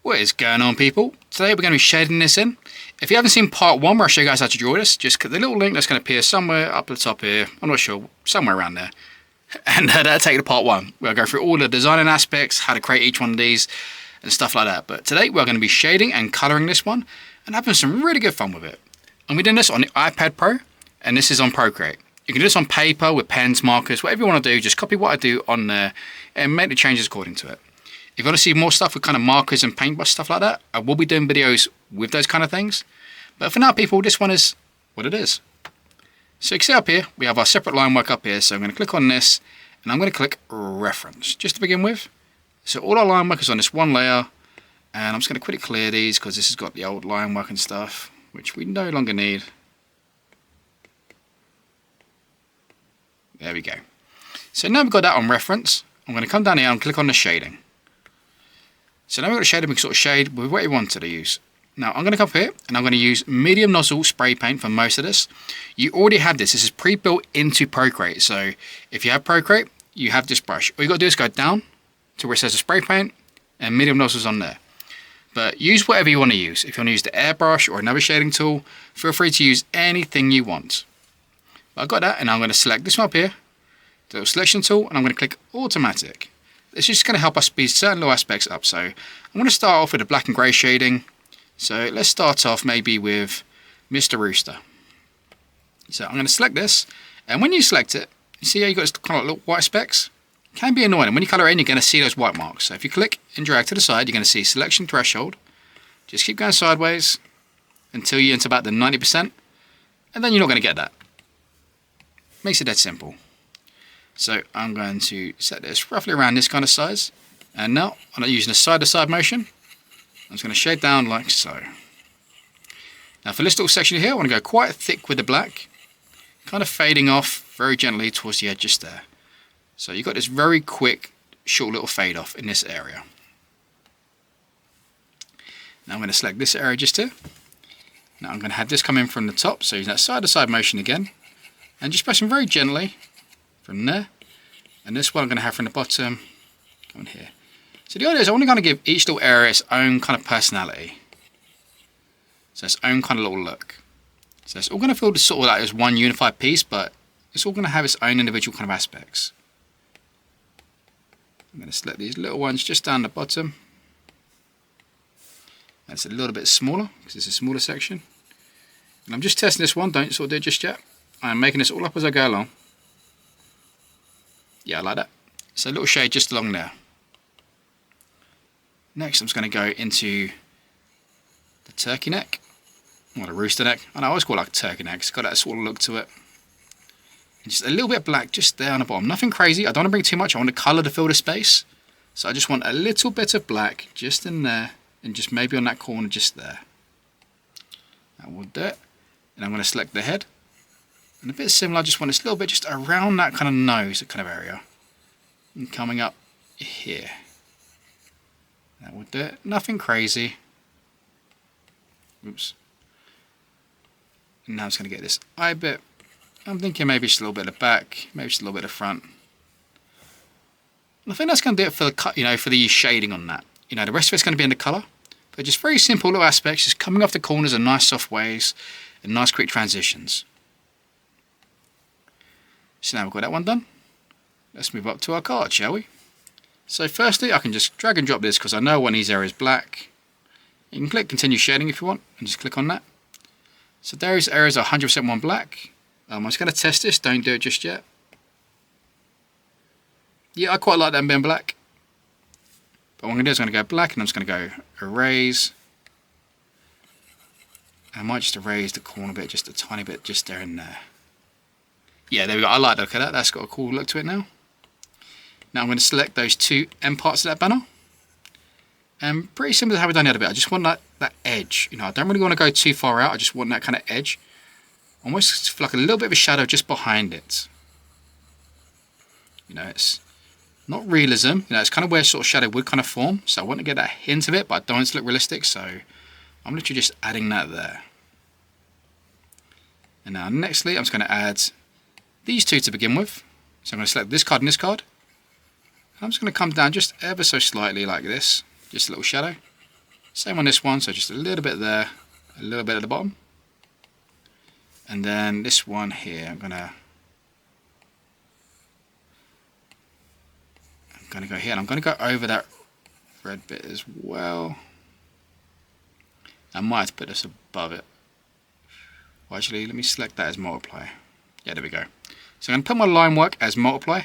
What is going on, people? Today we're going to be shading this in. If you haven't seen part 1 where I show you guys how to draw this, just click the little link that's going to appear somewhere up at the top here. I'm not sure, somewhere around there. And that'll take you to part 1. We'll go through all the designing aspects, how to create each one of these, and stuff like that. But today we're going to be shading and colouring this one, and having some really good fun with it. And we're doing this on the iPad Pro, and this is on Procreate. You can do this on paper with pens, markers, whatever you want to do. Just copy what I do on there and make the changes according to it. If you want to see more stuff with kind of markers and paintbrush stuff like that, I will be doing videos with those kind of things. But for now, people, this one is what it is. So you can see up here, we have our separate line work up here. So I'm going to click on this, and I'm going to click reference, just to begin with. So all our line work is on this one layer, and I'm just going to quickly clear these because this has got the old line work and stuff, which we no longer need. There we go. So now we've got that on reference, I'm going to come down here and click on the shading. So now we've got a shading, we can sort of shade with what you wanted to use. Now I'm going to come up here and I'm going to use medium nozzle spray paint for most of this. You already have this. This is pre-built into Procreate. So if you have Procreate, you have this brush. All you got to do is go down to where it says a spray paint and medium nozzles on there. But use whatever you want to use. If you want to use the airbrush or another shading tool, feel free to use anything you want. But I've got that, and I'm going to select this one up here, the little selection tool, and I'm going to click automatic. It's just going to help us speed certain little aspects up. So I'm going to start off with a black and grey shading. So let's start off maybe with Mr. Rooster. So I'm going to select this, and when you select it, you see how you've got this kind of little white specks? It can be annoying, and when you colour in, you're going to see those white marks. So if you click and drag to the side, you're going to see selection threshold. Just keep going sideways until you enter about the 90%, and then you're not going to get that. Makes it dead simple. So I'm going to set this roughly around this kind of size, and now I'm not using a side-to-side motion. I'm just going to shade down like so. Now for this little section here, I want to go quite thick with the black, kind of fading off very gently towards the edge just there. So you've got this very quick, short little fade off in this area. Now I'm going to select this area just here. Now I'm going to have this come in from the top, so using that side-to-side motion again, and just pressing very gently from there. And this one I'm going to have from the bottom, coming here. So the idea is I'm only going to give each little area its own kind of personality. So its own kind of little look. So it's all going to feel sort of like as one unified piece, but it's all going to have its own individual kind of aspects. I'm going to select these little ones just down the bottom. That's a little bit smaller because it's a smaller section. And I'm just testing this one, don't sort of do it just yet. I'm making this all up as I go along. Yeah, I like that. So a little shade just along there. Next I'm just going to go into the turkey neck, or the rooster neck. I always call it like turkey neck, it's got that sort of look to it. And just a little bit of black just there on the bottom. Nothing crazy, I don't want to bring too much, I want the colour to fill the space. So I just want a little bit of black just in there, and just maybe on that corner just there. That will do it. And I'm going to select the head. And a bit similar, I just want this little bit just around that kind of nose, that kind of area. And coming up here. That would do it. Nothing crazy. Oops. And now I'm just going to get this eye bit. I'm thinking maybe just a little bit of the back, maybe just a little bit of the front. And I think that's going to do it for the cut, for the shading on that. The rest of it's going to be in the colour. But just very simple little aspects, just coming off the corners in nice soft ways and nice quick transitions. So now we've got that one done. Let's move up to our card, shall we? So firstly, I can just drag and drop this because I know one of these areas black. You can click continue shading if you want and just click on that. So those areas are 100% one black. I'm just going to test this, don't do it just yet. Yeah, I quite like them being black. But what I'm going to do is I'm going to go black, and I'm just going to go erase. I might just erase the corner bit, just a tiny bit, just there and there. Yeah, there we go. I like the look of that. That's got a cool look to it now. Now I'm going to select those two end parts of that banner. And pretty similar to how we've done the other bit. I just want that edge. I don't really want to go too far out. I just want that kind of edge. Almost like a little bit of a shadow just behind it. It's not realism. It's kind of where sort of shadow would kind of form. So I want to get that hint of it, but I don't want it to look realistic. So I'm literally just adding that there. And now nextly, I'm just going to add these two to begin with. So I'm going to select this card and this card. I'm just going to come down just ever so slightly like this, just a little shadow. Same on this one, so just a little bit there, a little bit at the bottom. And then this one here, I'm gonna go here, and I'm gonna go over that red bit as well. I might have to put this above it. Well, actually, let me select that as multiply. Yeah, there we go. So I'm gonna put my line work as multiply,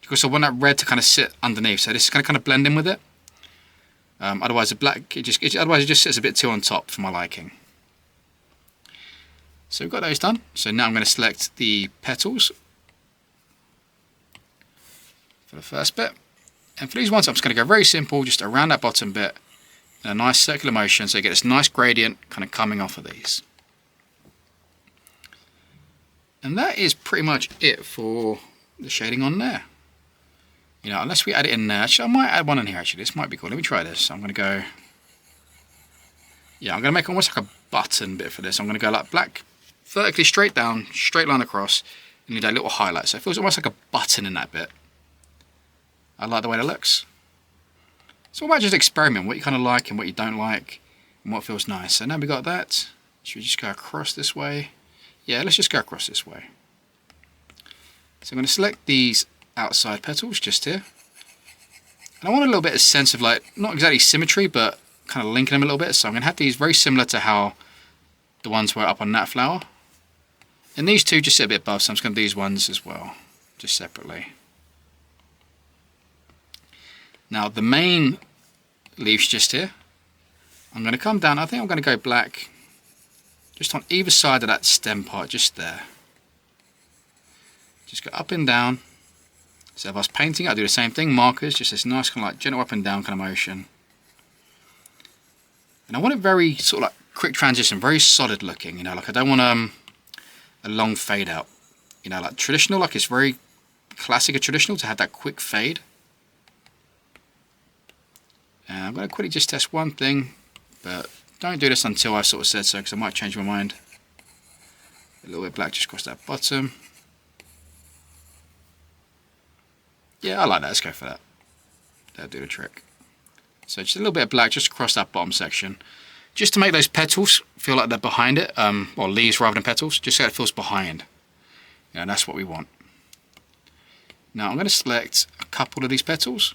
because I want that red to kind of sit underneath. So this is gonna kind of blend in with it. Otherwise, the black otherwise it just sits a bit too on top for my liking. So we've got those done. So now I'm going to select the petals for the first bit. And for these ones, I'm just going to go very simple, just around that bottom bit in a nice circular motion, so you get this nice gradient kind of coming off of these. And that is pretty much it for the shading on there. You know, unless we add it in there. Actually, I might add one in here, actually. This might be cool. Let me try this. So I'm going to go... Yeah, I'm going to make almost like a button bit for this. I'm going to go like black, vertically straight down, straight line across, and you do a little highlight. So it feels almost like a button in that bit. I like the way that looks. So what about just experiment what you kind of like and what you don't like, and what feels nice. So now we got that. Should we just go across this way? Yeah, let's just go across this way. So I'm going to select these outside petals just here. And I want a little bit of sense of like, not exactly symmetry, but kind of linking them a little bit. So I'm going to have these very similar to how the ones were up on that flower. And these two just sit a bit above, so I'm just going to do these ones as well, just separately. Now the main leaves just here, I'm going to come down, I think I'm going to go black just on either side of that stem part, just there. Just go up and down. So if I was painting, I'd do the same thing, markers, just this nice kind of like gentle up and down kind of motion. And I want it very sort of like quick transition, very solid looking, you know, like I don't want a long fade out, you know, like traditional, like it's very classic or traditional to have that quick fade. And I'm going to quickly just test one thing, but don't do this until I sort of said so, because I might change my mind. A little bit black just across that bottom. Yeah, I like that. Let's go for that. That'll do the trick. So just a little bit of black just across that bottom section, just to make those petals feel like they're behind it, or leaves rather than petals, just so it feels behind. You know, that's what we want. Now I'm going to select a couple of these petals.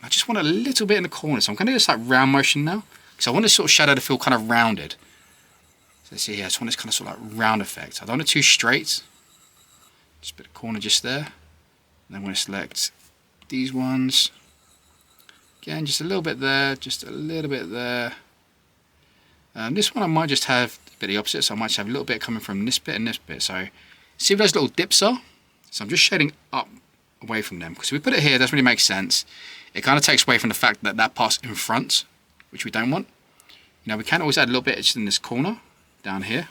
I just want a little bit in the corner, so I'm going to do this like round motion now, because I want this sort of shadow to feel kind of rounded. So see here, I just want this kind of sort of like round effect. I don't want it too straight. Just a bit of corner just there. And then I'm going to select these ones. Again, just a little bit there, just a little bit there. This one I might just have a bit of the opposite, so I might just have a little bit coming from this bit and this bit. So see where those little dips are? So I'm just shading up away from them, because if we put it here, it doesn't really make sense. It kind of takes away from the fact that that part's in front, which we don't want. You know, we can always add a little bit just in this corner, down here,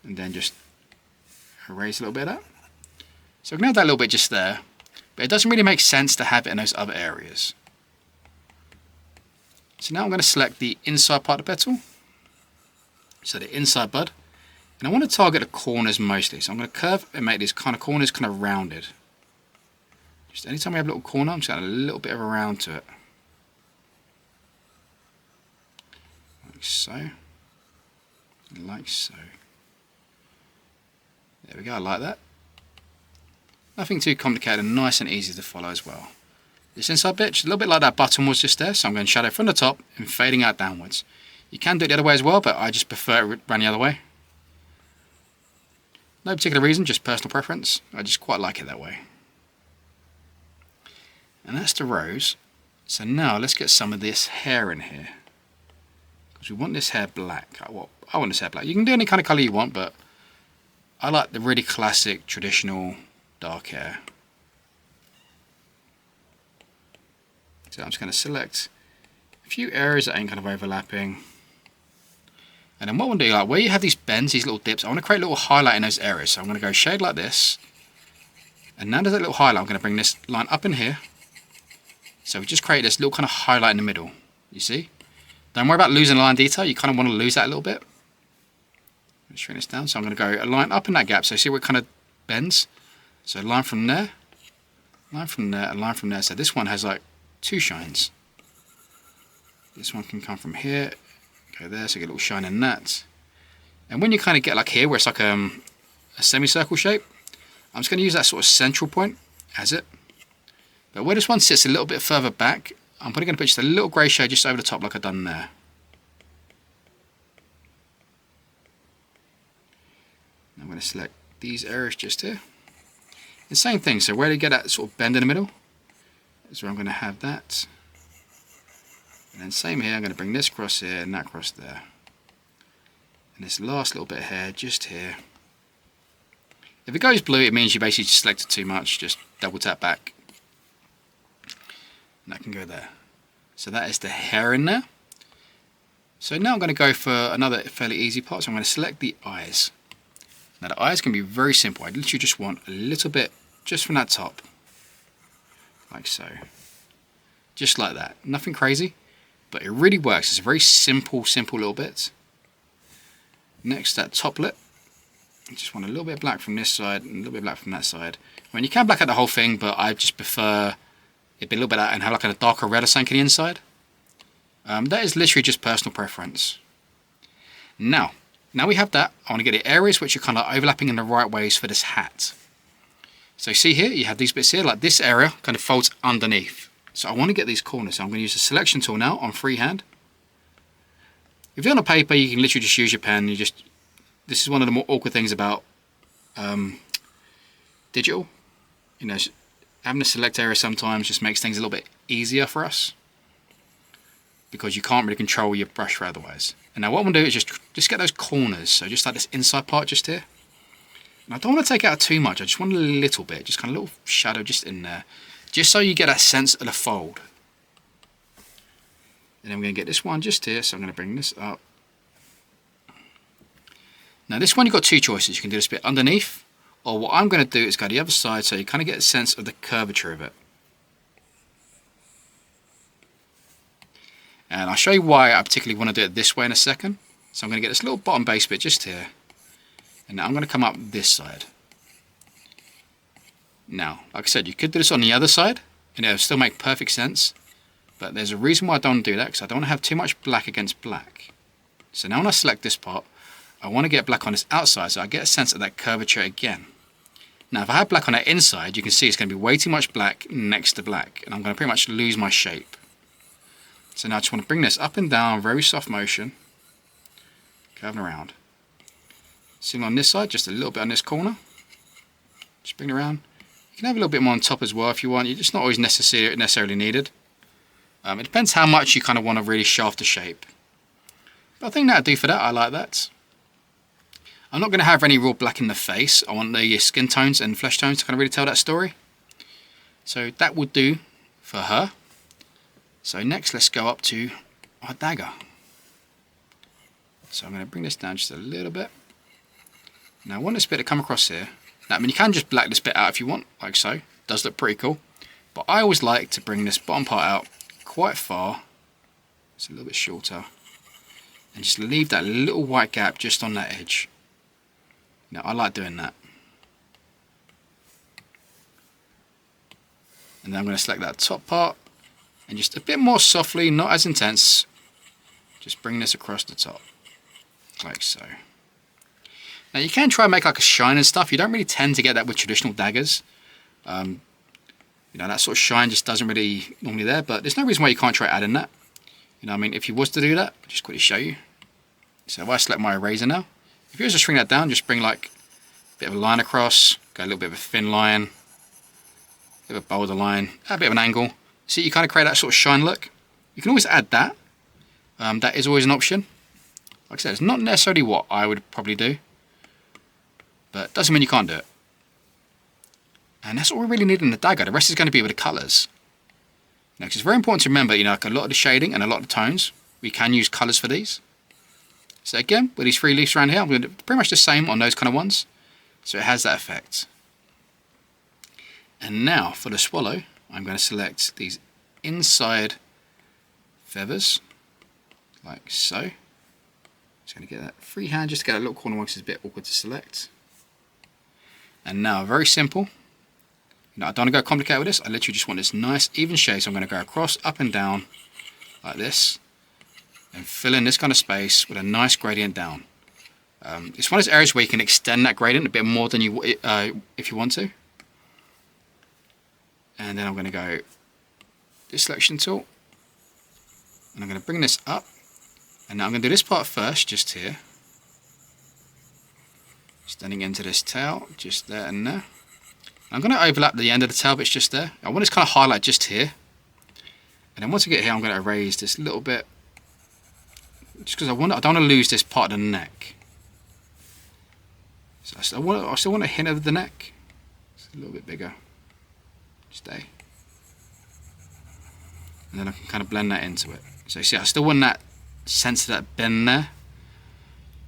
and then just erase a little bit of that. So we can have that little bit just there, but it doesn't really make sense to have it in those other areas. So now I'm going to select the inside part of the petal, so the inside bud, and I want to target the corners mostly. So I'm going to curve and make these kind of corners kind of rounded. Just anytime we have a little corner, I'm just going to add a little bit of a round to it. Like so. Like so. There we go, I like that. Nothing too complicated, and nice and easy to follow as well. This inside bit, just a little bit like that button was just there, so I'm going to shadow from the top and fading out downwards. You can do it the other way as well, but I just prefer it run the other way. No particular reason, just personal preference. I just quite like it that way. And that's the rose. So now let's get some of this hair in here, because we want this hair black. Well, I want this hair black. You can do any kind of colour you want, but I like the really classic, traditional dark hair. So I'm just going to select a few areas that ain't kind of overlapping. And then what I want to do, like where you have these bends, these little dips, I want to create a little highlight in those areas. So I'm going to go shade like this. And now there's that little highlight, I'm going to bring this line up in here. So we just create this little kind of highlight in the middle. You see? Don't worry about losing line detail. You kind of want to lose that a little bit. Let's shrink this down. So I'm going to go a line up in that gap. So see where it kind of bends? So a line from there, line from there, a line from there. So this one has like two shines. This one can come from here, go there, so you get a little shine in that. And when you kind of get like here, where it's like a semicircle shape, I'm just going to use that sort of central point as it. But where this one sits a little bit further back, I'm probably going to put just a little grey shade just over the top like I've done there. I'm going to select these areas just here. The same thing, so where you get that sort of bend in the middle is where I'm going to have that. And then same here, I'm going to bring this across here and that across there. And this last little bit of hair just here. If it goes blue, it means you basically just selected too much. Just double tap back. And that can go there. So that is the hair in there. So now I'm going to go for another fairly easy part. So I'm going to select the eyes. Now the eyes can be very simple. I literally just want a little bit just from that top. Like so. Just like that. Nothing crazy. But it really works. It's a very simple little bit. Next, that top lip. I just want a little bit of black from this side and a little bit of black from that side. I mean, you can black out the whole thing, but I just prefer it be a little bit out and have like a darker red or something on the inside. That is literally just personal preference. Now we have that. I want to get the areas which are kind of overlapping in the right ways for this hat. So see here, you have these bits here, like this area kind of folds underneath. So I want to get these corners. So I'm going to use the selection tool now on freehand. If you're on a paper, you can literally just use your pen. This is one of the more awkward things about digital. You know, having a select area sometimes just makes things a little bit easier for us because you can't really control your brush for otherwise. And now what I'm going to do is just get those corners. So just like this inside part just here. And I don't want to take out too much. I just want a little bit, just kind of a little shadow just in there. Just so you get that sense of the fold. And then we're going to get this one just here. So I'm going to bring this up. Now this one you've got two choices. You can do this bit underneath, or what I'm going to do is go to the other side so you kind of get a sense of the curvature of it. And I'll show you why I particularly want to do it this way in a second. So I'm going to get this little bottom base bit just here. And now I'm going to come up this side. Now, like I said, you could do this on the other side and it will still make perfect sense. But there's a reason why I don't do that, because I don't want to have too much black against black. So now when I select this part, I want to get black on this outside so I get a sense of that curvature again. Now if I have black on that inside, you can see it's going to be way too much black next to black, and I'm going to pretty much lose my shape. So now I just want to bring this up and down, very soft motion, curving around. Same on this side, just a little bit on this corner. Just bring it around. You can have a little bit more on top as well if you want. It's not always necessarily needed. It depends how much you kind of want to really shaft the shape. But I think that'll do for that. I like that. I'm not going to have any real black in the face. I want the skin tones and flesh tones to kind of really tell that story. So that would do for her. So next let's go up to our dagger. So I'm going to bring this down just a little bit. Now I want this bit to come across here. Now I mean you can just black this bit out if you want, like so. It does look pretty cool. But I always like to bring this bottom part out quite far. It's a little bit shorter. And just leave that little white gap just on that edge. Now I like doing that. And then I'm going to select that top part and just a bit more softly, not as intense, just bring this across the top, like so. Now you can try and make like a shine and stuff. You don't really tend to get that with traditional daggers. You know, that sort of shine just doesn't really normally there, but there's no reason why you can't try adding that. You know what I mean? If you was to do that, I'll just quickly show you. So if I select my eraser now, if you was to shrink that down, just bring like a bit of a line across, go a little bit of a thin line, a bit of a bolder line, add a bit of an angle. See, you kind of create that sort of shine look. You can always add that. That is always an option. Like I said, it's not necessarily what I would probably do, but it doesn't mean you can't do it. And that's all we really need in the dagger. The rest is going to be with the colours. Now, it's very important to remember, you know, like a lot of the shading and a lot of the tones, we can use colours for these. So again, with these three leaves around here, I'm going to do pretty much the same on those kind of ones. So it has that effect. And now for the swallow, I'm going to select these inside feathers, like so. Just going to get that freehand, just to get a little corner one because it's a bit awkward to select. And now, very simple. Now, I don't want to go complicated with this. I literally just want this nice even shade. So I'm going to go across, up and down, like this. and fill in this kind of space with a nice gradient down. It's one of those areas where you can extend that gradient a bit more than you if you want to. And then I'm going to go this selection tool, and I'm going to bring this up, and now I'm going to do this part first, just here, extending into this tail, just there and there. I'm going to overlap the end of the tail bits just there. I want this kind of highlight just here, and then once I get here, I'm going to erase this little bit, just because I don't want to lose this part of the neck. So I still want a hint of the neck. It's a little bit bigger. Stay. And then I can kind of blend that into it. So you see, I still want that sense of that bend there.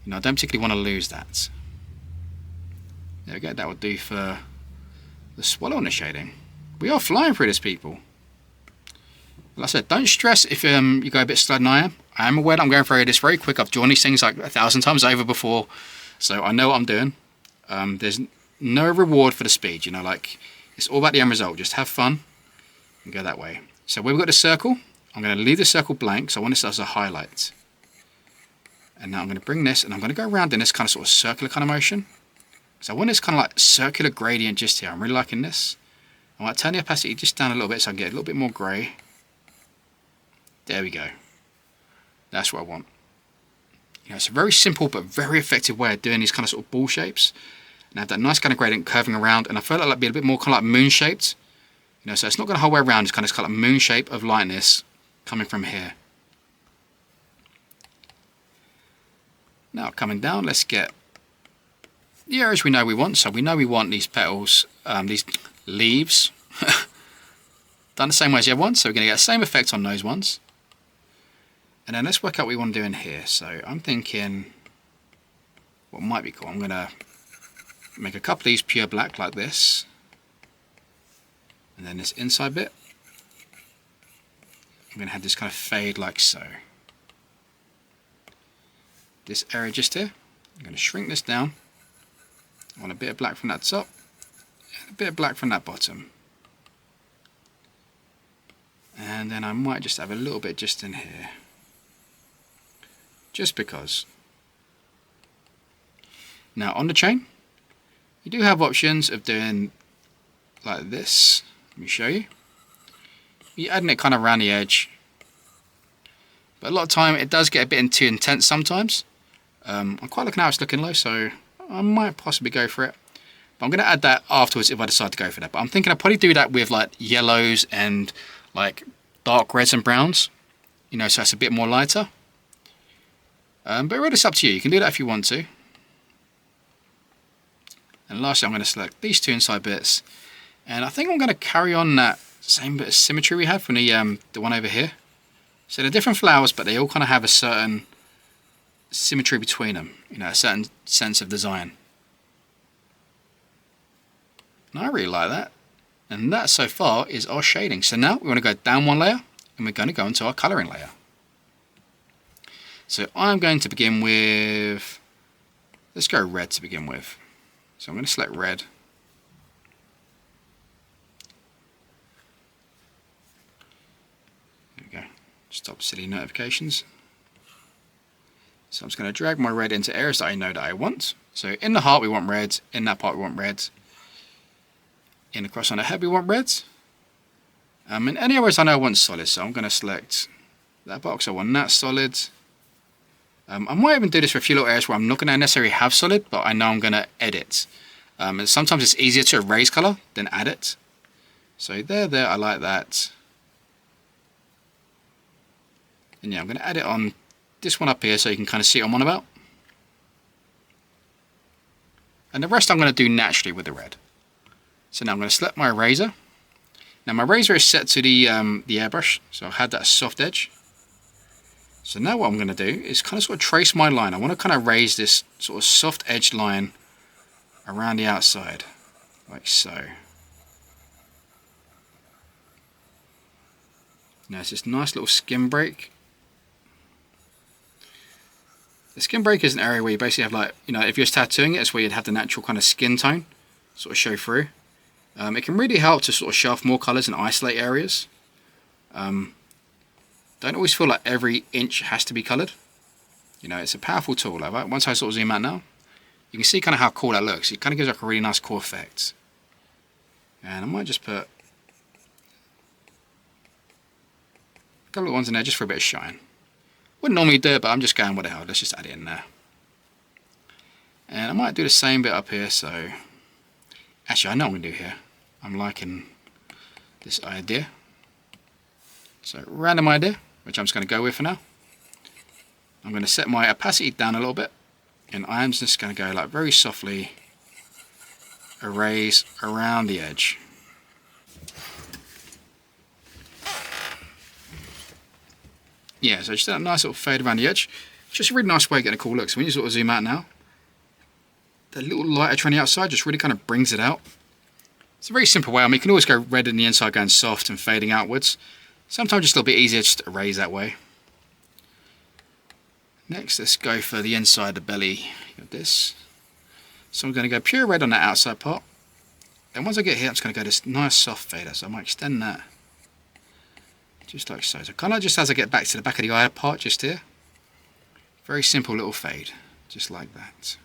You know, I don't particularly want to lose that. There we go. That would do for the swallow and the shading. We are flying through this, people. Like I said, don't stress if you go a bit slower than I am. I am aware that I'm going through this very quick. I've drawn these things like 1,000 times over before, so I know what I'm doing. There's no reward for the speed, you know, like it's all about the end result. Just have fun and go that way. So where we've got the circle, I'm going to leave the circle blank, so I want this as a highlight. And now I'm going to bring this, and I'm going to go around in this kind of sort of circular kind of motion. So I want this kind of like circular gradient just here. I'm really liking this. I want to turn the opacity just down a little bit so I can get a little bit more grey. There we go. That's what I want. You know, it's a very simple but very effective way of doing these kind of sort of ball shapes. And have that nice kind of gradient curving around, and I feel like it'll be a bit more kind of like moon shaped. You know, so it's not going the whole way around, it's kind of like moon shape of lightness coming from here. Now coming down, let's get the areas we know we want. So we know we want these petals, these leaves, done the same way as the other ones. So we're going to get the same effect on those ones. And then let's work out what we want to do in here. So I'm thinking what might be cool. I'm going to make a couple of these pure black like this. And then this inside bit, I'm going to have this kind of fade like so. This area just here, I'm going to shrink this down. I want a bit of black from that top and a bit of black from that bottom. And then I might just have a little bit just in here. Just because. Now on the chain, you do have options of doing like this. Let me show you. You're adding it kind of around the edge. But a lot of time it does get a bit too intense sometimes. I'm quite looking how it's looking low, so I might possibly go for it. But I'm going to add that afterwards if I decide to go for that. But I'm thinking I'll probably do that with like yellows and like dark reds and browns. You know, so it's a bit more lighter. But really it's up to you. You can do that if you want to. And lastly, I'm going to select these two inside bits. And I think I'm going to carry on that same bit of symmetry we had from the one over here. So they're different flowers, but they all kind of have a certain symmetry between them. You know, a certain sense of design. And I really like that. And that so far is our shading. So now we want to go down one layer, and we're going to go into our colouring layer. So I'm going to begin with, let's go red to begin with. So I'm going to select red. There we go. Stop silly notifications. So I'm just going to drag my red into areas that I know that I want. So in the heart we want red, in that part we want red. In across on the head we want red. In any areas I know I want solid, so I'm going to select that box. I want that solid. I might even do this for a few little areas where I'm not going to necessarily have solid, but I know I'm going to edit. And sometimes it's easier to erase colour than add it. So there, I like that. And yeah, I'm going to add it on this one up here so you can kind of see what I'm on about. And the rest I'm going to do naturally with the red. So now I'm going to select my eraser. Now my eraser is set to the airbrush, so I've had that soft edge. So now what I'm going to do is kind of sort of trace my line. I want to kind of raise this sort of soft edged line around the outside, like so. Now it's this nice little skin break. The skin break is an area where you basically have like, you know, if you're tattooing it, it's where you'd have the natural kind of skin tone sort of show through. It can really help to sort of show off more colours and isolate areas. Don't always feel like every inch has to be coloured. You know, it's a powerful tool. Like, once I sort of zoom out now, you can see kind of how cool that looks. It kind of gives like a really nice cool effect. And I might just put a couple of ones in there just for a bit of shine. Wouldn't normally do it, but I'm just going, what the hell, let's just add it in there. And I might do the same bit up here, so actually I know what I'm going to do here. I'm liking this idea. So random idea, which I'm just going to go with for now. I'm going to set my opacity down a little bit, and I'm just going to go like very softly erase around the edge. Yeah, so just that nice little fade around the edge. Just a really nice way of getting a cool look. So when you sort of zoom out now, the little lighter on the outside just really kind of brings it out. It's a very simple way. I mean, you can always go red in the inside, going soft and fading outwards. Sometimes just a little bit easier just to erase that way. Next, let's go for the inside of the belly of this. So I'm going to go pure red on that outside part. Then once I get here, I'm just going to go this nice soft fader. So I might extend that just like so. So kind of just as I get back to the back of the eye part, just here. Very simple little fade, just like that.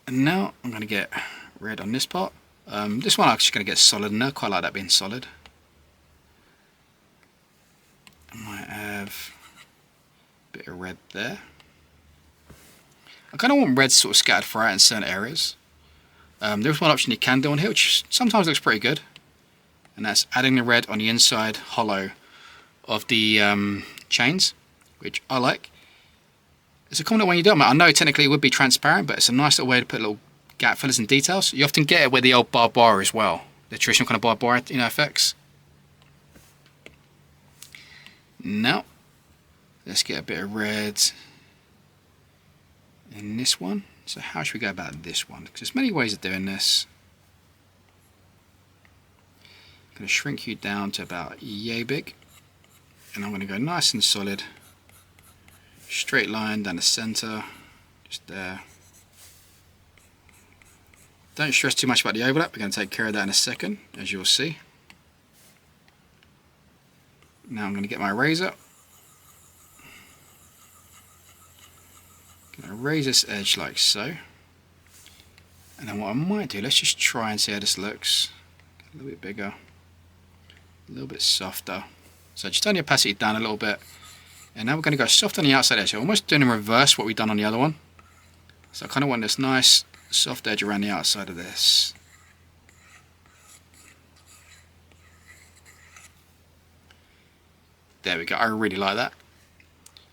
And now I'm going to get red on this part. This one I'm just going to get solid in there. Quite like that being solid. I might have a bit of red there. I kind of want red sort of scattered throughout in certain areas. There's one option you can do on here, which sometimes looks pretty good. And that's adding the red on the inside hollow of the chains, which I like. It's a common way you do it. I know technically it would be transparent, but it's a nice little way to put little gap fillers and details. You often get it with the old barbed wire as well, the traditional kind of barbed wire, you know, effects. Now, let's get a bit of red in this one. So how should we go about this one? Because there's many ways of doing this. I'm going to shrink you down to about yay big, and I'm going to go nice and solid, straight line down the center, just there. Don't stress too much about the overlap. We're going to take care of that in a second, as you'll see. Now I'm going to get my razor. Going to raise this edge like so. And then what I might do, let's just try and see how this looks. Get a little bit bigger, a little bit softer. So just turn the opacity down a little bit. And now we're going to go soft on the outside edge. So almost doing in reverse what we've done on the other one. So I kind of want this nice soft edge around the outside of this. There we go. I really like that.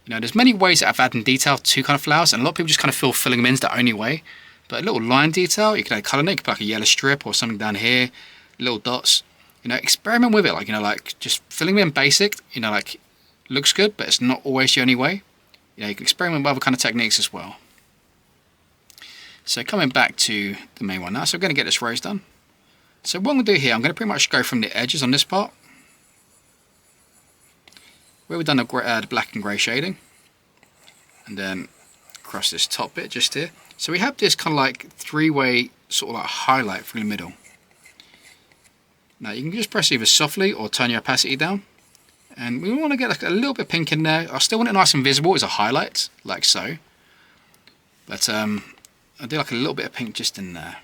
You know, there's many ways of adding detail to kind of flowers, and a lot of people just kind of feel filling them in is the only way. But a little line detail, you can add colour in it. You can put like a yellow strip or something down here, little dots. You know, experiment with it. Like, you know, like just filling them in basic. You know, like looks good, but it's not always the only way. You know, you can experiment with other kind of techniques as well. So coming back to the main one now, so we're going to get this rose done. So what I'm going to do here, I'm going to pretty much go from the edges on this part, where we've done the black and grey shading, and then across this top bit just here. So we have this kind of like three-way sort of like highlight through the middle. Now you can just press either softly or turn your opacity down, and we want to get like a little bit pink in there. I still want it nice and visible as a highlight, like so. But I'll do like a little bit of pink just in there.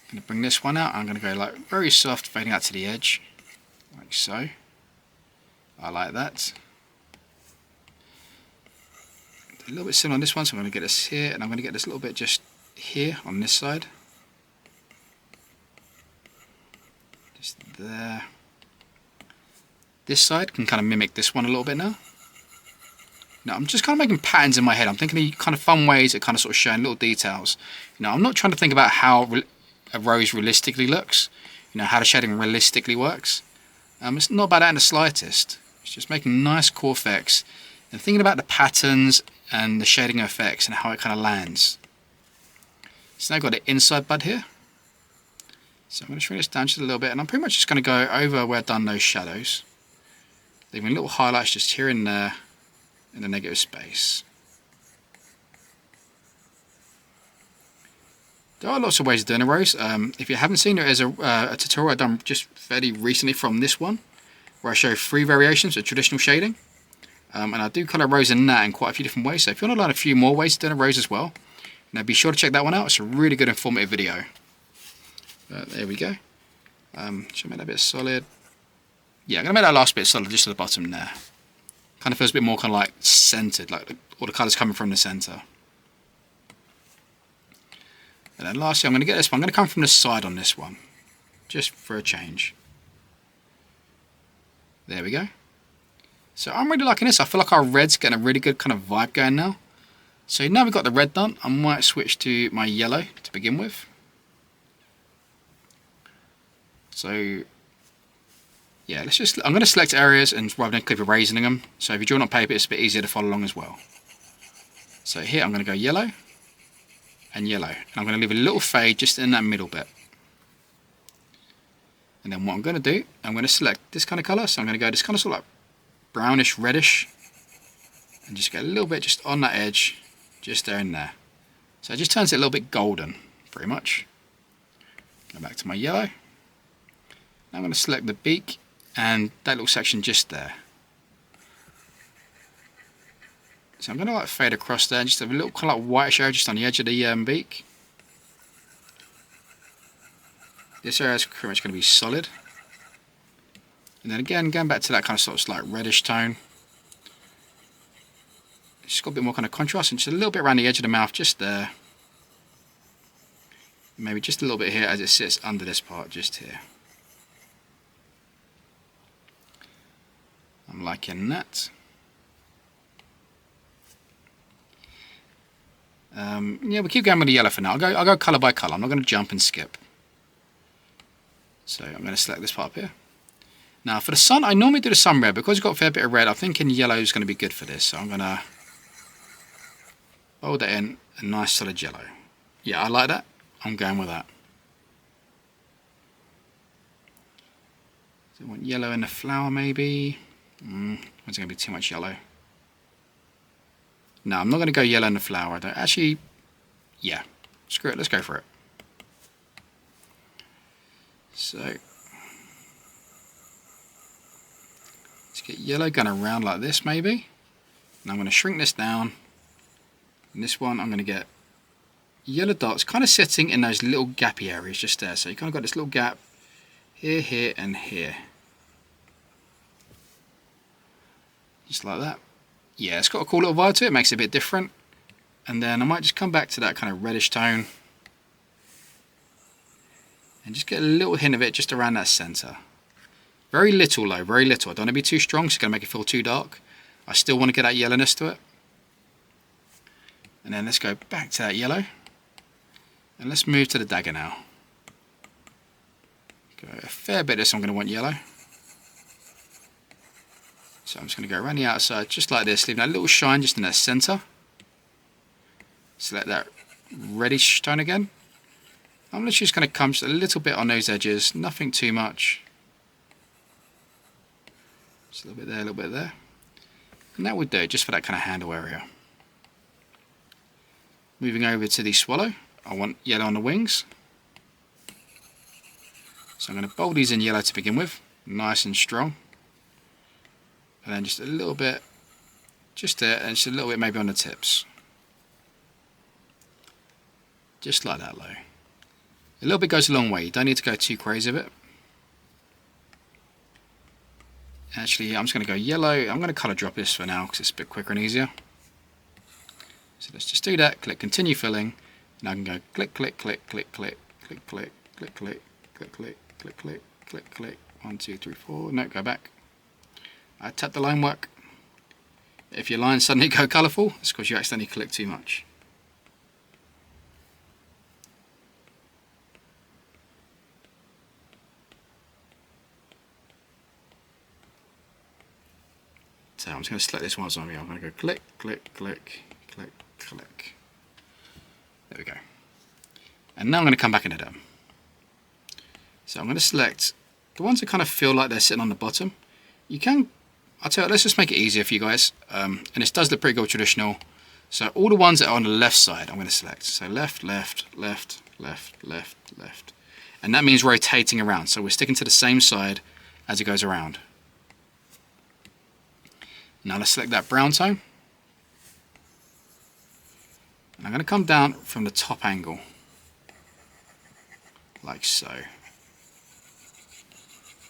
I'm going to bring this one out. I'm going to go like very soft, fading out to the edge, like so. I like that. A little bit similar on this one, so I'm going to get this here, and I'm going to get this little bit just here on this side. Just there. This side can kind of mimic this one a little bit now. Now I'm just kind of making patterns in my head. I'm thinking of kind of fun ways of kind of sort of showing little details. You know, I'm not trying to think about how a rose realistically looks. You know, how the shading realistically works. It's not about that in the slightest. It's just making nice cool effects and thinking about the patterns and the shading effects and how it kind of lands. So now I've got the inside bud here. So I'm going to shrink this down just a little bit, and I'm pretty much just going to go over where I've done those shadows, leaving little highlights just here and there in the negative space. There are lots of ways of doing a rose. If you haven't seen it, there's a tutorial I've done just fairly recently from this one, where I show 3 variations of traditional shading. And I do colour rose in that in quite a few different ways. So if you want to learn a few more ways of doing a rose as well, now be sure to check that one out. It's a really good informative video. There we go. Should I make that a bit solid? Yeah, I'm going to make that last bit solid just to the bottom there. Kind of feels a bit more kind of like centered, like all the colours coming from the centre. And then lastly, I'm going to get this one. I'm going to come from the side on this one, just for a change. There we go. So I'm really liking this. I feel like our red's getting a really good kind of vibe going now. So now we've got the red done, I might switch to my yellow to begin with. So yeah, I'm going to select areas and rather than click erasing them. So if you're drawing on paper, it's a bit easier to follow along as well. So here I'm going to go yellow and yellow. And I'm going to leave a little fade just in that middle bit. And then what I'm going to do, I'm going to select this kind of colour. So I'm going to go this kind of sort of like brownish, reddish. And just get a little bit just on that edge, just there and there. So it just turns it a little bit golden, pretty much. Go back to my yellow. Now I'm going to select the beak and that little section just there. So I'm going to like fade across there, just have a little kind of like whitish area just on the edge of the beak. This area is pretty much going to be solid. And then again, going back to that kind of sort of like reddish tone. Just got a bit more kind of contrast and just a little bit around the edge of the mouth, just there. Maybe just a little bit here as it sits under this part, just here. I'm liking that. Yeah, we'll keep going with the yellow for now. I'll go colour by colour. I'm not going to jump and skip. So I'm going to select this part up here. Now for the sun, I normally do the sun red. Because it's got a fair bit of red, I'm thinking yellow is going to be good for this. So I'm going to fold that in a nice solid yellow. Yeah, I like that. I'm going with that. So I want yellow in the flower maybe. It's going to be too much yellow. No, I'm not going to go yellow in the flower. I don't actually. Yeah, screw it. Let's go for it. So let's get yellow going around like this maybe. And I'm going to shrink this down. And this one I'm going to get yellow dots kind of sitting in those little gappy areas just there. So you kind of got this little gap here, here, and here. Just like that. Yeah, it's got a cool little vibe to it. It makes it a bit different. And then I might just come back to that kind of reddish tone. And just get a little hint of it just around that centre. Very little though, very little. I don't want to be too strong, so it's going to make it feel too dark. I still want to get that yellowness to it. And then let's go back to that yellow. And let's move to the dagger now. Go a fair bit of this I'm going to want yellow. So I'm just going to go around the outside just like this, leaving that little shine just in that centre. Select that reddish tone again. I'm literally just going to come just a little bit on those edges, nothing too much. Just a little bit there, a little bit there. And that would do it just for that kind of handle area. Moving over to the swallow, I want yellow on the wings. So I'm going to bold these in yellow to begin with, nice and strong. And then just a little bit, just there, and just a little bit maybe on the tips. Just like that, low. A little bit goes a long way, you don't need to go too crazy with it. Actually, I'm just going to go yellow. I'm going to colour drop this for now because it's a bit quicker and easier. So let's just do that, click continue filling, and I can go click, click, click, click, click, click, click, click, click, click, click, click, click, click, click, 1, 2, 3, 4, no, go back. I tap the line work. If your lines suddenly go colourful, it's because you accidentally click too much. So I'm just going to select this one on me. I'm going to go click, click, click, click, click. There we go. And now I'm going to come back into them. So I'm going to select the ones that kind of feel like they're sitting on the bottom. You can, I'll tell you, let's just make it easier for you guys. And this does look pretty good traditional. So all the ones that are on the left side, I'm going to select. So left, left, left, left, left, left. And that means rotating around. So we're sticking to the same side as it goes around. Now let's select that brown tone. And I'm going to come down from the top angle, like so.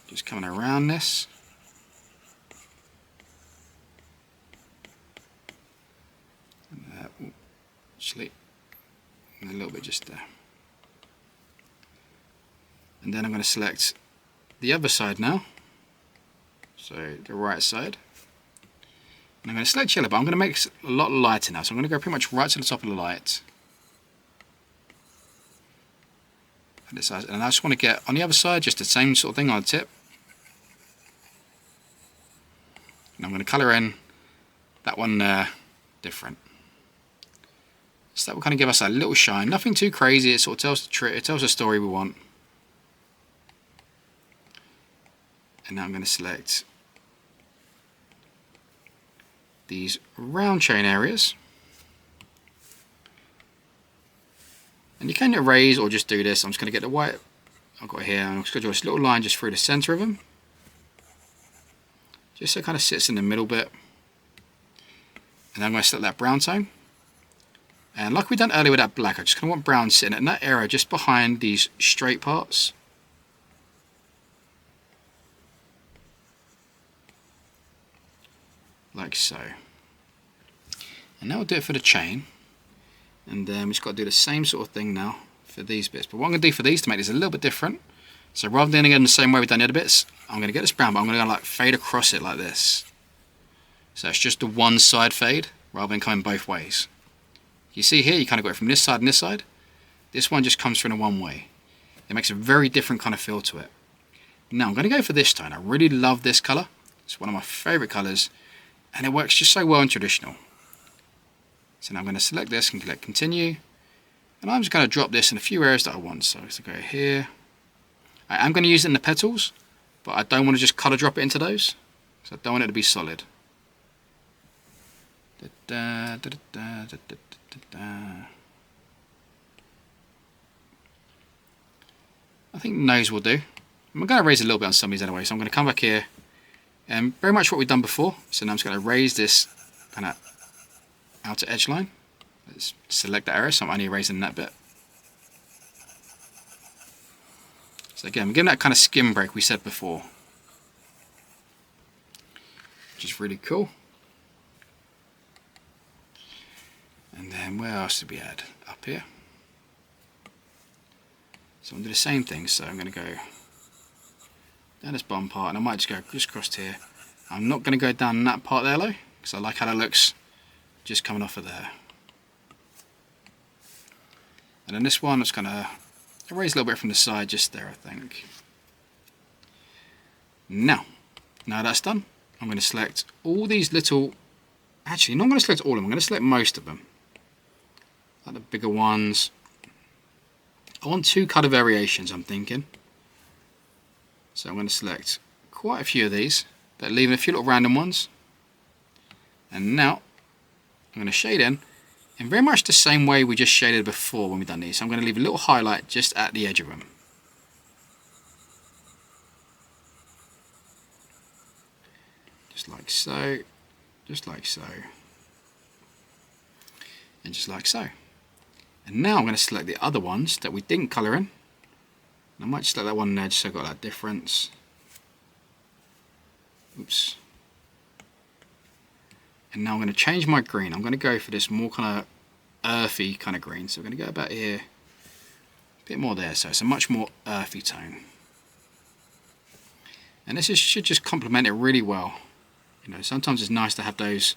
Just coming around this. Actually, a little bit just there. And then I'm going to select the other side now. So the right side. And I'm going to select yellow, but I'm going to make it a lot lighter now. So I'm going to go pretty much right to the top of the light. And I just want to get on the other side just the same sort of thing on the tip. And I'm going to colour in that one different. So that will kind of give us a little shine. Nothing too crazy. It sort of tells the trick. It tells the story we want. And now I'm going to select these round chain areas. And you can erase or just do this. I'm just going to get the white I've got here. I'm just going to draw this little line just through the center of them. Just so it kind of sits in the middle bit. And then I'm going to select that brown tone. And like we done earlier with that black, I just kind of want brown sitting in that area just behind these straight parts. Like so. And now we'll do it for the chain. And then we've just got to do the same sort of thing now for these bits. But what I'm going to do for these to make this a little bit different. So rather than doing it the same way we've done the other bits, I'm going to get this brown, but I'm going to go like fade across it like this. So it's just the one side fade rather than coming both ways. You see here, you kind of go from this side and this side. This one just comes through in a one way. It makes a very different kind of feel to it. Now I'm going to go for this tone. I really love this colour. It's one of my favourite colours. And it works just so well in traditional. So now I'm going to select this and click continue. And I'm just going to drop this in a few areas that I want. So go here. I am going to use it in the petals, but I don't want to just colour drop it into those. So I don't want it to be solid. I think nose will do. I'm going to raise a little bit on some of these anyway, so I'm going to come back here and very much what we've done before. So now I'm just going to raise this kind of outer edge line. Let's select that area, so I'm only erasing that bit. So again, we're giving that kind of skin break we said before, which is really cool. And then where else did we add? Up here. So I'm going to do the same thing. So I'm going to go down this bottom part, and I might just go just across here. I'm not going to go down that part there though, because I like how that looks just coming off of there. And then this one, I'm just going to erase a little bit from the side, just there, I think. Now that's done, I'm going to select all these little. Actually, not going to select all of them. I'm going to select most of them, like the bigger ones. I want two colour variations, I'm thinking. So I'm going to select quite a few of these, but leaving a few little random ones. And now I'm going to shade in very much the same way we just shaded before when we've done these. So I'm going to leave a little highlight just at the edge of them. Just like so, just like so, and just like so. And now I'm going to select the other ones that we didn't colour in. I might just select that one there just so I've got that difference. Oops. And now I'm going to change my green. I'm going to go for this more kind of earthy kind of green. So we're going to go about here, a bit more there. So it's a much more earthy tone. And this should just complement it really well. You know, sometimes it's nice to have those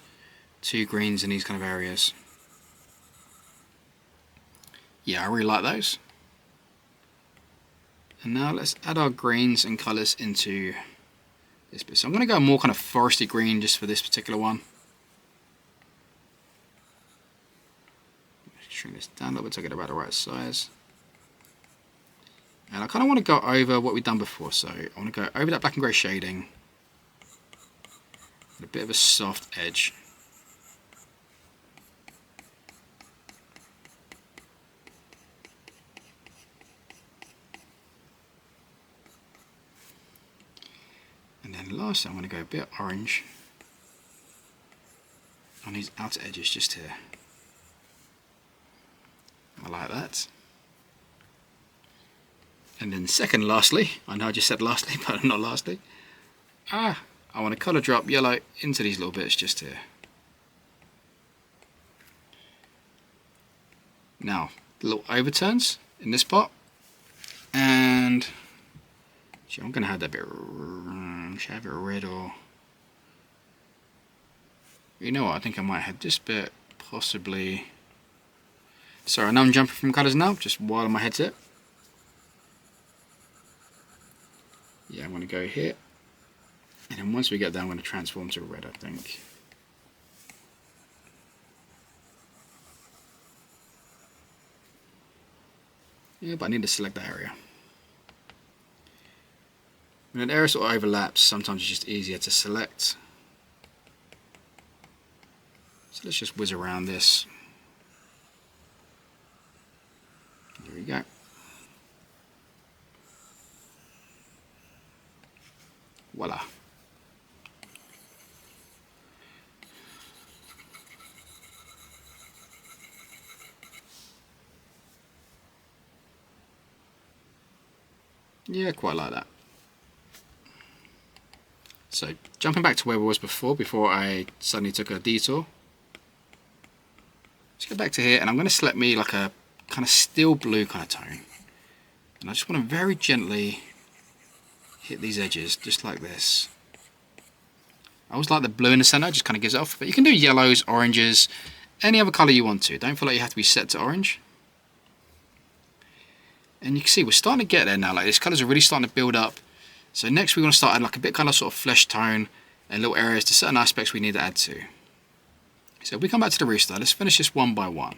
two greens in these kind of areas. Yeah, I really like those. And now let's add our greens and colours into this bit. So I'm going to go more kind of foresty green just for this particular one. Shrink this down a little bit to get about the right size. And I kind of want to go over what we've done before. So I want to go over that black and grey shading with a bit of a soft edge. And then lastly, I'm going to go a bit orange on these outer edges just here. I like that. And then second, lastly, I know I just said lastly, but not lastly, I want to colour drop yellow into these little bits just here. Now, little overturns in this part, and I'm going to have that bit, should I have it red or, you know what, I think I might have this bit possibly, sorry, I know I'm jumping from colours now, just while my head's it. Yeah, I'm going to go here, and then once we get there I'm going to transform to red, I think. Yeah, but I need to select that area. When an area sort of overlaps, sometimes it's just easier to select. So let's just whiz around this. There we go. Voila. Yeah, quite like that. So jumping back to where we was before I suddenly took a detour. Let's go back to here, and I'm going to select me like a kind of steel blue kind of tone. And I just want to very gently hit these edges, just like this. I always like the blue in the center, just kind of gives it off. But you can do yellows, oranges, any other color you want to. Don't feel like you have to be set to orange. And you can see we're starting to get there now. Like, these colors are really starting to build up. So next we want to start adding like a bit kind of sort of flesh tone and little areas to certain aspects we need to add to. So if we come back to the restart, let's finish this one by one.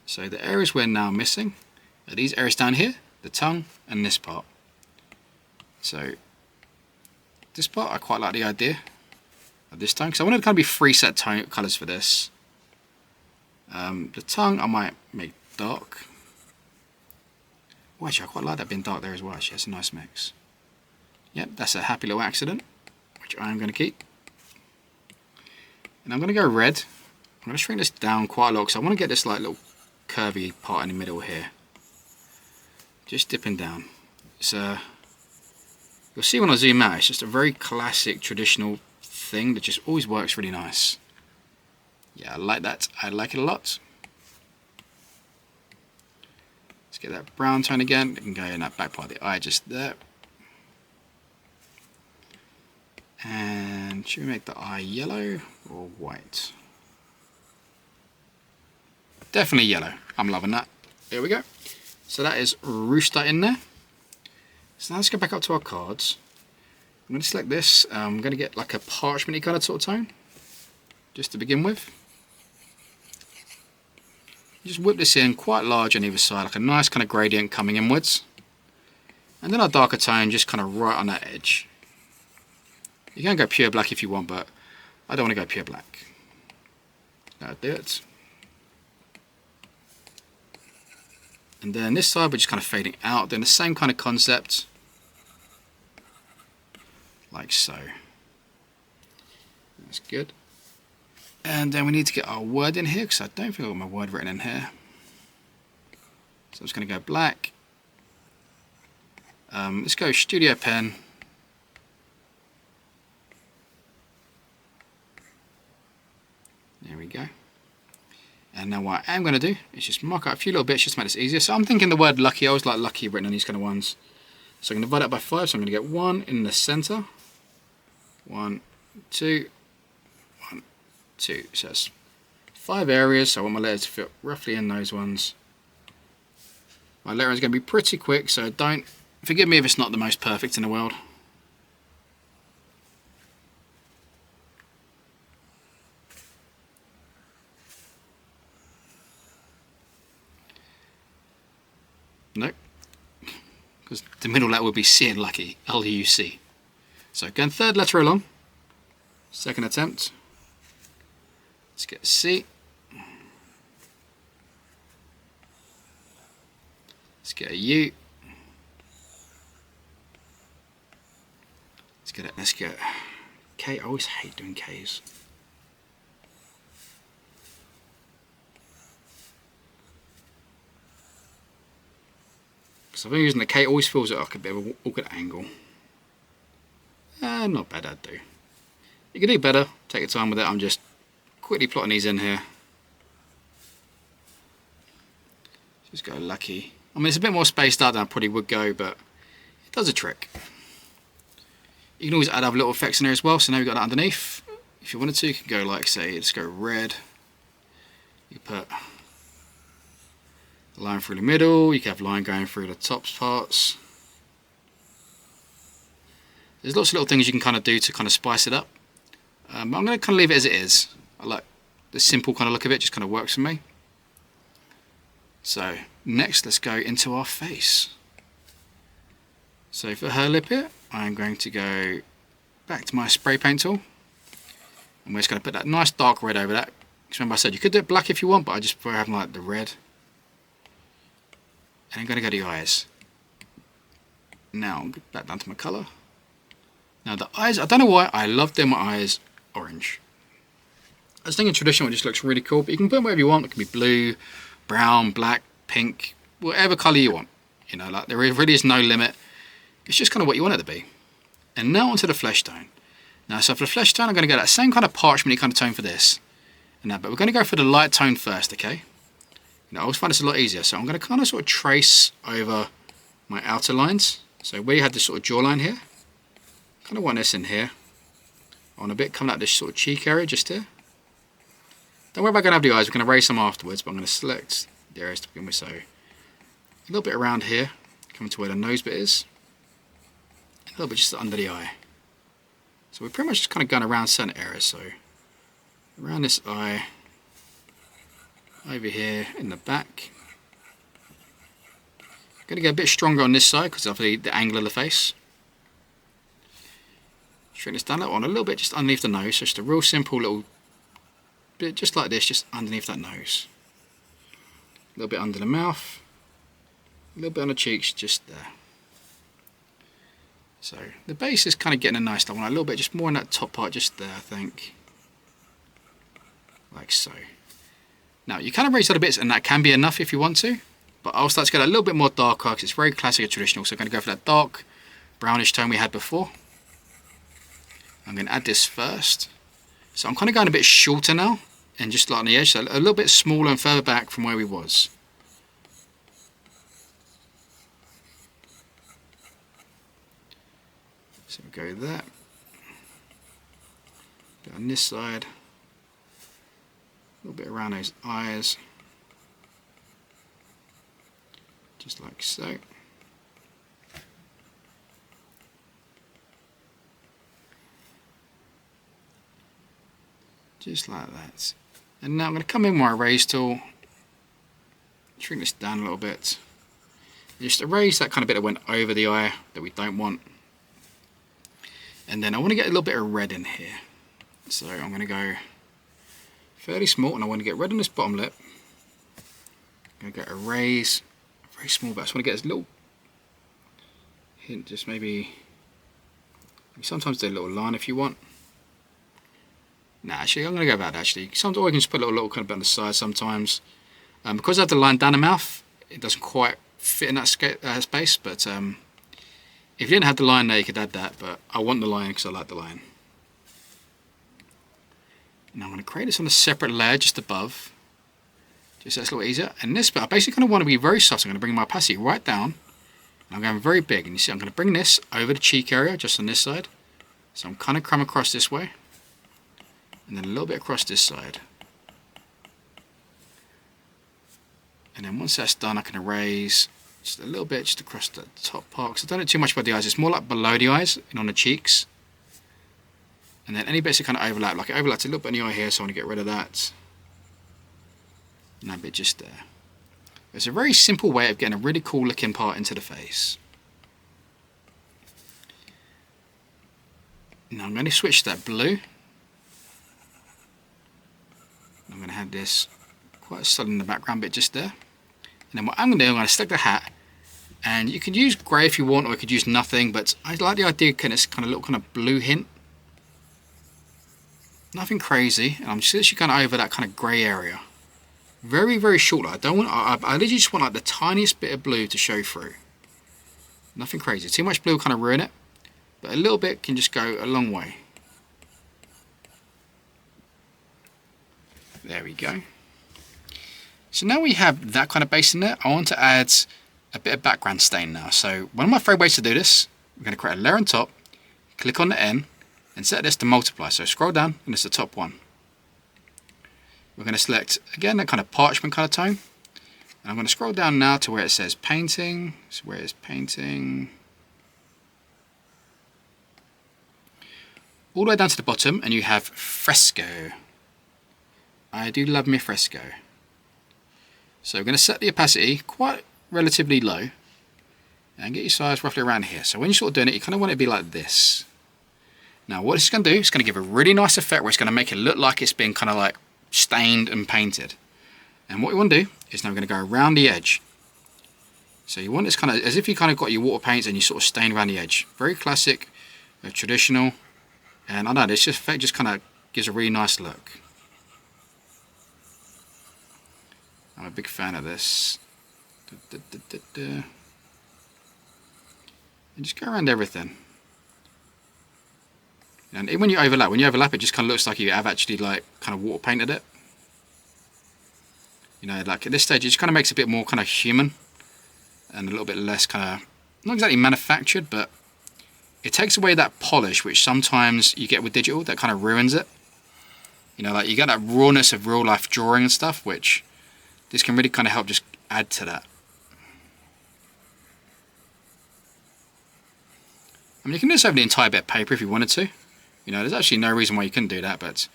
So the areas we're now missing are these areas down here, the tongue, and this part. So this part, I quite like the idea of this tongue, because I wanted to kind of be three set tone colors for this. The tongue I might make dark. Oh, actually, I quite like that being dark there as well. Actually, that's a nice mix. Yep, that's a happy little accident, which I am going to keep. And I'm going to go red. I'm going to shrink this down quite a lot because I want to get this like little curvy part in the middle here. Just dipping down. So you'll see when I zoom out, it's just a very classic traditional thing that just always works really nice. Yeah, I like that. I like it a lot. Let's get that brown tone again. We can go in that back part of the eye just there. And should we make the eye yellow or white? Definitely yellow. I'm loving that. There we go. So that is Rooster in there. So now let's go back up to our cards. I'm going to select this. I'm going to get like a parchment-y colored sort of tone, just to begin with. Just whip this in quite large on either side, like a nice kind of gradient coming inwards. And then our darker tone just kind of right on that edge. You can go pure black if you want, but I don't want to go pure black. That'll do it. And then this side we're just kind of fading out, doing the same kind of concept. Like so. That's good. And then we need to get our word in here, because I don't think I've got my word written in here. So I'm just going to go black. Let's go Studio Pen. There we go. And now what I am going to do is just mark out a few little bits just to make this easier. So I'm thinking the word lucky. I always like lucky written on these kind of ones. So I'm going to divide that by 5. So I'm going to get 1 in the center. 1, 2, 1, 2. So that's 5 areas. So I want my letters to fit roughly in those ones. My lettering is going to be pretty quick, so don't forgive me if it's not the most perfect in the world. Nope, because the middle letter would be C and lucky, L-U-C. So going third letter along, second attempt. Let's get C. Let's get a U. get it. Let's get K. I always hate doing K's. Because I've been using the K, it always feels like a bit of an awkward angle. Not bad, I'd do. You can do better, take your time with it. I'm just quickly plotting these in here. Just go lucky. I mean, it's a bit more spaced out than I probably would go, but it does a trick. You can always add other little effects in there as well. So now we've got that underneath. If you wanted to, you can go like, say, let's go red. You put a line through the middle. You can have line going through the top parts. There's lots of little things you can kind of do to kind of spice it up. I'm going to kind of leave it as it is. I like the simple kind of look of it, just kind of works for me. So next, let's go into our face. So for her lip here, I'm going to go back to my spray paint tool. And we're just going to put that nice dark red over that. Because remember I said you could do it black if you want, but I just prefer having like the red. And I'm going to go to the eyes. Now, I'll get back down to my colour. Now the eyes, I don't know why, I love doing my eyes orange. I was thinking traditional, it just looks really cool, but you can put whatever you want. It can be blue, brown, black, pink, whatever colour you want. You know, like there really is no limit. It's just kind of what you want it to be. And now onto the flesh tone. Now, so for the flesh tone, I'm going to get that same kind of parchment kind of tone for this. And that, but we're going to go for the light tone first, okay? Now, I always find this a lot easier. So I'm going to kind of sort of trace over my outer lines. So where you had this sort of jawline here, kind of want this in here. I want a bit coming out this sort of cheek area just here. Don't worry about going over the eyes, we're going to erase them afterwards, but I'm going to select the areas to begin with. So a little bit around here, coming to where the nose bit is. A little bit just under the eye. So we're pretty much just kind of going around certain areas. So around this eye, over here in the back. Going to get a bit stronger on this side because of the angle of the face. Shrink this down that one a little bit just underneath the nose. So just a real simple little bit just like this, just underneath that nose. A little bit under the mouth. A little bit on the cheeks, just there. So the base is kind of getting a nice one. A little bit just more in that top part just there, I think. Like so. Now you kind of raise other bits and that can be enough if you want to. But I'll start to get a little bit more darker because it's very classic and traditional. So I'm going to go for that dark brownish tone we had before. I'm going to add this first. So I'm kind of going a bit shorter now. And just like on the edge, so a little bit smaller and further back from where we was. So we'll go there. Bit on this side. A little bit around those eyes. Just like so. Just like that. And now I'm going to come in with my erase tool, shrink this down a little bit, and just erase that kind of bit that went over the eye that we don't want. And then I want to get a little bit of red in here. So I'm going to go fairly small, and I want to get red on this bottom lip. I'm going to go erase, very small, but I just want to get this little hint, just maybe sometimes do a little line if you want. Nah, actually, I'm going to go about that, actually. Sometimes, or you can just put a little kind of bit on the side sometimes. Because I have the line down the mouth, it doesn't quite fit in that space, but if you didn't have the line there, you could add that, but I want the line because I like the line. Now I'm going to create this on a separate layer just above, just so it's a little easier. And this bit, I basically kind of want to be very soft, so I'm going to bring my opacity right down, and I'm going very big, and you see I'm going to bring this over the cheek area, just on this side. So I'm kind of come across this way. And then a little bit across this side. And then once that's done, I can erase just a little bit just across the top part. Because I've done it too much by the eyes. It's more like below the eyes and on the cheeks. And then any bits that kind of overlap. Like it overlaps a little bit in the eye here, so I want to get rid of that. And that bit just there. It's a very simple way of getting a really cool looking part into the face. Now I'm going to switch to that blue. I'm going to have this quite solid in the background bit just there. And then what I'm going to do, I'm going to stick the hat And you could use grey if you want, or you could use nothing, but I like the idea of this kind of little kind of blue hint. Nothing crazy, and I'm just literally kind of over that kind of grey area. Very, very short. I literally just want like the tiniest bit of blue to show through. Nothing crazy. Too much blue will kind of ruin it, but a little bit can just go a long way. There we go. So now we have that kind of base in there. I want to add a bit of background stain now. So one of my favorite ways to do this, we're going to create a layer on top, click on the N, and set this to multiply. So scroll down, and it's the top one. We're going to select, again, that kind of parchment kind of tone. And I'm going to scroll down now to where it says painting. So where is painting? All the way down to the bottom, and you have fresco. I do love me fresco. So we're going to set the opacity quite relatively low and get your size roughly around here. So when you're sort of doing it, you kind of want it to be like this. Now what it's going to do, it's going to give a really nice effect where it's going to make it look like it's been kind of like stained and painted. And what you want to do is now we're going to go around the edge. So you want this kind of, as if you kind of got your water paints and you sort of stain around the edge. Very classic, traditional. And I know this effect just kind of gives a really nice look. I'm a big fan of this. And just go around everything. And even when you overlap, it just kind of looks like you have actually like kind of water painted it. You know, like at this stage, it just kind of makes it a bit more kind of human and a little bit less kind of, not exactly manufactured, but it takes away that polish which sometimes you get with digital that kind of ruins it. You know, like you get that rawness of real life drawing and stuff, which this can really kind of help just add to that. I mean, you can do this over the entire bit of paper if you wanted to. You know, there's actually no reason why you couldn't do that, but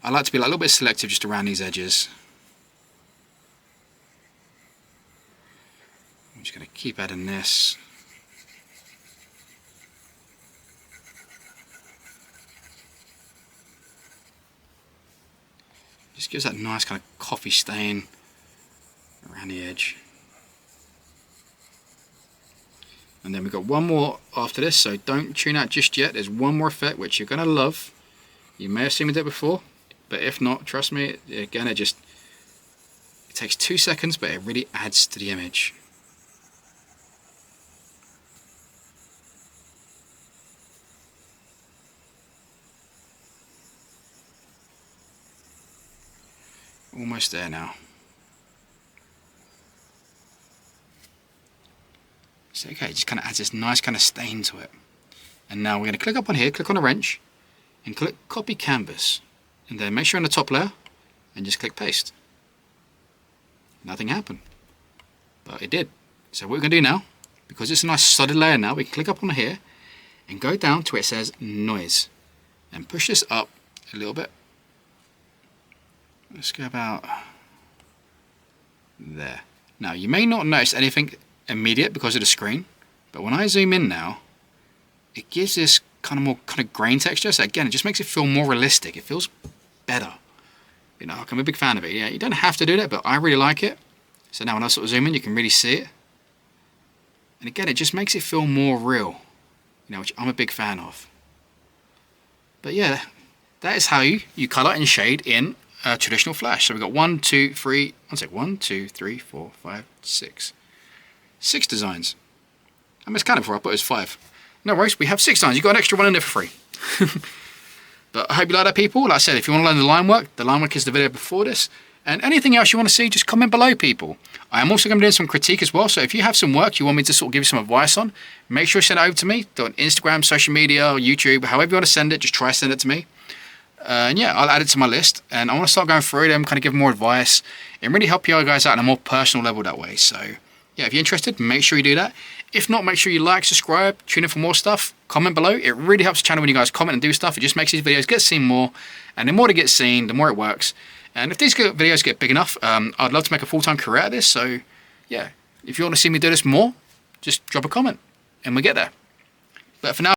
I like to be like a little bit selective just around these edges. I'm just going to keep adding this. Just gives that nice kind of coffee stain around the edge. And then we've got one more after this, so don't tune out just yet. There's one more effect which you're going to love. You may have seen me do it before, but if not, trust me, again, it takes 2 seconds, but it really adds to the image. Almost there now. So okay, just kind of adds this nice kind of stain to it. And now we're going to click up on here, click on the wrench, and click copy canvas. And then make sure on the top layer, and just click paste. Nothing happened. But it did. So what we're going to do now, because it's a nice solid layer now, we can click up on here, and go down to where it says noise. And push this up a little bit. Let's go about there. Now you may not notice anything immediate because of the screen, but when I zoom in now, it gives this kind of more kind of grain texture. So again, it just makes it feel more realistic. It feels better. You know, I'm a big fan of it. Yeah, you don't have to do that, but I really like it. So now when I sort of zoom in, you can really see it. And again, it just makes it feel more real. You know, which I'm a big fan of. But yeah, that is how you color and shade in traditional Flash. So we've got 1, 2, 3, 4, 5, 6. 6 designs. I miscounted before, I thought it was 5. No worries, we have 6 designs. You got an extra one in there for free. But I hope you like that, people. Like I said, if you want to learn the line work is the video before this. And anything else you want to see, just comment below, people. I am also going to be doing some critique as well. So if you have some work you want me to sort of give you some advice on, make sure you send it over to me. On Instagram, social media, or YouTube, however you want to send it, just try to send it to me. And yeah, I'll add it to my list, and I want to start going through them, kind of give more advice, and really help you guys out on a more personal level that way. So yeah, if you're interested, make sure you do that. If not, make sure you like, subscribe, tune in for more stuff, comment below. It really helps the channel when you guys comment and do stuff. It just makes these videos get seen more, and the more they get seen, the more it works. And if these videos get big enough, I'd love to make a full-time career out of this. So yeah, if you want to see me do this more, just drop a comment, and we get there. But for now,